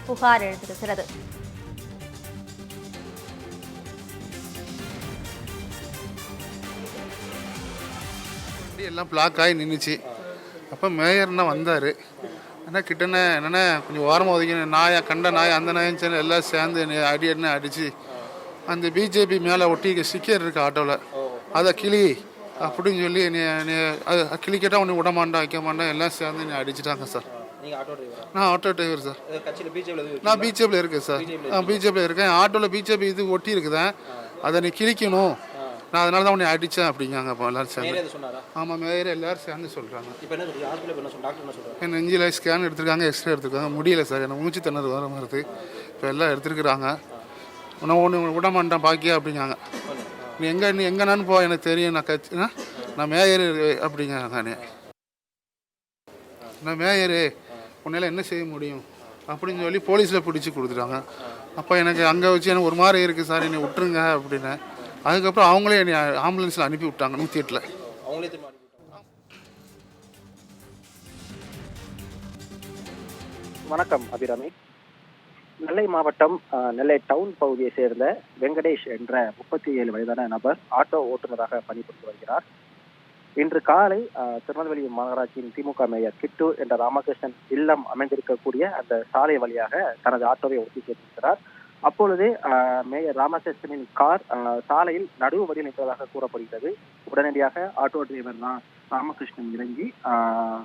புகார் எழுந்திருக்கிறது. எல்லாம் பிளாக் ஆகி நின்றுச்சு. அப்போ மேயர்னா வந்தார். ஆனால் கிட்டன என்னென்ன கொஞ்சம் ஓரமாக ஒதுக்கணும், நாயை கண்ட நாய் அந்த நாயும் சேர்ந்து எல்லாம் சேர்ந்து அடி அடித்து அந்த பிஜேபி மேலே ஒட்டி ஸ்டிக்கர் இருக்குது ஆட்டோவில், அதை கிளி அப்படின்னு சொல்லி அது கிளிக்கிட்டால் ஒன்று விட மாட்டேன் வைக்க மாட்டேன் எல்லாம் சேர்ந்து என்னை அடிச்சிட்டாங்க சார். நான் ஆட்டோ டிரைவர் சார். நான் பிஜேபியில் இருக்கேன் சார். பிஜேபியில் இருக்கேன். ஆட்டோவில் பிஜேபி இது ஒட்டி இருக்குதேன், அதை நீ கிழிக்கணும், நான் அதனால தான் உன்னை அடித்தேன் அப்படிங்காங்க. அப்போ எல்லோரும் சேர்ந்து. ஆமாம், மேயர் எல்லோரும் சேர்ந்து சொல்கிறாங்க. என் நெஞ்சில் ஸ்கேன் எடுத்துருக்காங்க, எக்ஸ்ரே எடுத்துருக்காங்க. முடியல சார், எனக்கு மூச்சு திணறு வர மாதிரி. இப்போ எல்லாம் எடுத்துருக்குறாங்க. நான் ஒன்று விட மாட்டேன் பாக்கியா அப்படிங்காங்க. நீ எங்கேனான்னு போ, எனக்கு தெரியும், நான் மேயர் அப்படிங்காங்க. நான் மேயரு, உன்னால் என்ன செய்ய முடியும் அப்படின்னு சொல்லி போலீஸில் பிடிச்சி கொடுத்துட்டாங்க. அப்போ எனக்கு அங்கே வச்சு எனக்கு ஒரு மாதிரி இருக்குது சார், என்னை விட்டுருங்க அப்படின்னு. அதுக்கப்புறம் அவங்களே என்னை ஆம்புலன்ஸில் அனுப்பி விட்டாங்க 108. வணக்கம் அபிராமி. நெல்லை மாவட்டம் நெல்லை டவுன் பகுதியை சேர்ந்த வெங்கடேஷ் என்ற 37 வயதான நபர் ஆட்டோ ஓட்டுநராக பணிபுரிந்து வருகிறார். இன்று காலை திருநெல்வேலி மாநகராட்சியின் திமுக மேயர் கிட்டு என்ற ராமகிருஷ்ணன் இல்லம் அமைந்திருக்கக்கூடிய அந்த சாலை வழியாக தனது ஆட்டோவை ஓட்டி சென்றிருக்கிறார். அப்பொழுதே மேயர் ராமகிருஷ்ணனின் கார் சாலையில் நடுவு வழியில் நின்றதாக கூறப்படுகிறது. உடனடியாக ஆட்டோ டிரைவர் ராமகிருஷ்ணன் இறங்கி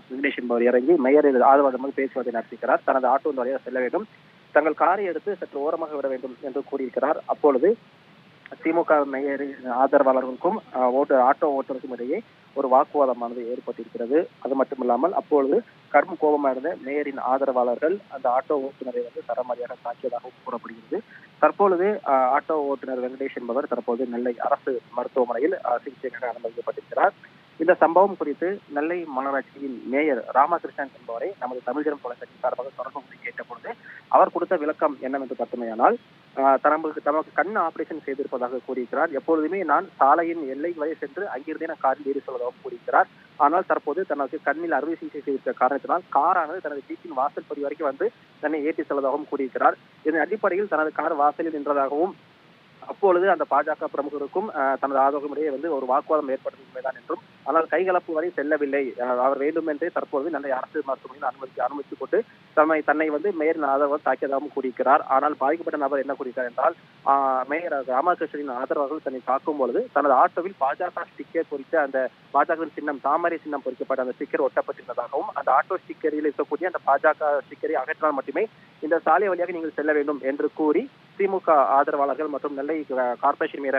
வெங்கடேஷ் என்பவர் இறங்கி மேயர் ஆதரவாக பேச்சுவார்த்தை நடத்திக்கிறார். தனது ஆட்டோ வழியாக செல்ல வேண்டும், தங்கள் காரை எடுத்து சற்று ஓரமாக விட வேண்டும் என்று கூறியிருக்கிறார். அப்பொழுது திமுக மேயர் ஆதரவாளர்களுக்கும் ஆட்டோ ஓட்டுநருக்கும் இடையே ஒரு வாக்குவாதமானது ஏற்பட்டிருக்கிறது. அது மட்டுமில்லாமல் அப்பொழுது கடும் கோபமாக இருந்த மேயரின் ஆதரவாளர்கள் அந்த ஆட்டோ ஓட்டுநரை சரமாரியாக தாக்கியதாகவும் கூறப்படுகிறது. தற்பொழுது ஆட்டோ ஓட்டுநர் வெங்கடேஷ் என்பவர் தற்போது நெல்லை அரசு மருத்துவமனையில் சிகிச்சைக்காக அனுமதிக்கப்பட்டிருக்கிறார். இந்த சம்பவம் குறித்து நெல்லை மாநகராட்சியின் மேயர் ராமகிருஷ்ணன் என்பவரை நமது தமிழ் ஜனம் தொலைக்காட்சி சார்பாக தொடர்பு கேட்ட பொழுது அவர் கொடுத்த விளக்கம் என்னவென்று பார்த்தமையானால், தமக்கு கண் ஆபரேஷன் செய்திருப்பதாக கூறியிருக்கிறார். எப்பொழுதுமே நான் சாலையின் எல்லை வரை சென்று அங்கிருந்தே நான் காரில் ஏறி செல்வதாகவும் கூறியிருக்கிறார். ஆனால் தற்போது தனக்கு கண்ணில் அறுவை சிகிச்சை செய்திருக்க காரணத்தினால் காரானது தனது வீட்டின் வாசல் படி வரைக்கும் வந்து தன்னை ஏற்றி செல்வதாகவும் கூறியிருக்கிறார். இதன் அடிப்படையில் தனது கார் வாசலில் நின்றதாகவும் அப்பொழுது அந்த பாஜக பிரமுகருக்கும் தனது ஆதரவுமுறையே ஒரு வாக்குவாதம் ஏற்பட்டது உண்மைதான் என்றும், ஆனால் கைகலப்பு வரை செல்லவில்லை, அவர் வேண்டும் என்றே தற்பொழுது நெல்லை அரசு மருத்துவமனையில் அனுமதித்துக் கொண்டு தன்னை மேயரின் ஆதரவாக தாக்கியதாகவும் கூறியிருக்கிறார். ஆனால் பாதிக்கப்பட்ட நபர் என்ன கூறியிருக்கார் என்றால், மேயர் ராமகிருஷ்ணனின் ஆதரவாளர்கள் தன்னை தாக்கும் பொழுது தனது ஆட்டோவில் பாஜக ஸ்டிக்கர் பொறித்த அந்த பாஜக சின்னம் தாமரை சின்னம் பொறிக்கப்பட்ட அந்த ஸ்டிக்கர் ஒட்டப்பட்டிருந்ததாகவும், அந்த ஆட்டோ ஸ்டிக்கரில் இருக்கக்கூடிய அந்த பாஜக ஸ்டிக்கரை அகற்றினால் மட்டுமே இந்த சாலை வழியாக நீங்கள் செல்ல வேண்டும் என்று கூறி திமுக ஆதரவாளர்கள் மற்றும் நெல்லை கார்பரேஷன் மேயர்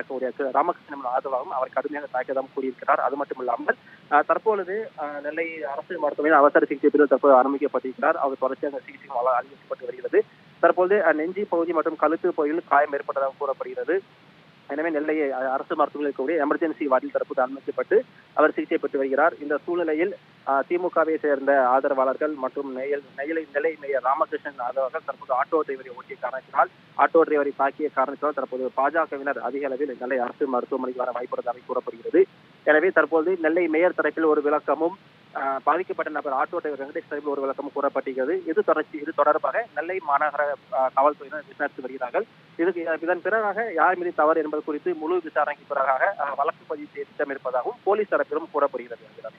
ராமகிருஷ்ணன் ஆதரவாகவும் அவர் கடுமையாக தாக்கியதாகவும் கூறியிருக்கிறார். அது மட்டுமில்லாமல் தற்பொழுது நெல்லை அரசு மருத்துவமனையில் அவசர சிகிச்சை பிரிவில் தற்போது அனுமதிக்கப்பட்டிருக்கிறார். அவர் தொடர்ச்சியாக சிகிச்சை அளிக்கப்பட்டு வருகிறது. தற்போது நெஞ்சி பகுதி மற்றும் கழுத்து பகுதியில் காயம் ஏற்பட்டதாக கூறப்படுகிறது. எனவே நெல்லை அரசு மருத்துவமனையில் இருக்கக்கூடிய எமர்ஜென்சி வார்டில் தற்போது அனுமதிக்கப்பட்டு அவர் சிகிச்சை பெற்று வருகிறார். இந்த சூழ்நிலையில் திமுகவை சேர்ந்த ஆதரவாளர்கள் மற்றும் நெல்லை மேயர் ராமகிருஷ்ணன் ஆதரவாளர்கள் தற்போது ஆட்டோ டிரைவரை ஓட்டிய காரணத்தினால், ஆட்டோ டிரைவரை தாக்கிய காரணத்தினால் தற்போது பாஜகவினர் அதிக அளவில் நெல்லை அரசு மருத்துவமனைக்கு வர வாய்ப்புள்ளதாக கூறப்படுகிறது. எனவே தற்போது நெல்லை மேயர் தரப்பில் ஒரு விளக்கமும் பாதிக்கப்பட்ட நபர் ஆட்டோ டிரைவர் வெங்கடேஷ் தரப்பில் ஒரு விளக்கமும் கூறப்பட்டிருக்கிறது. இது தொடர்பாக நெல்லை மாநகர காவல்துறையினர் விசாரித்து வருகிறார்கள். இதன் பிறகாக யார் மீது தவறு என்பது குறித்து முழு விசாரணைக்கு பிறகாக வழக்கு பதிவு செய்ய திட்டம் இருப்பதாகவும் போலீஸ் தரப்பிலும் கூறப்படுகிறது.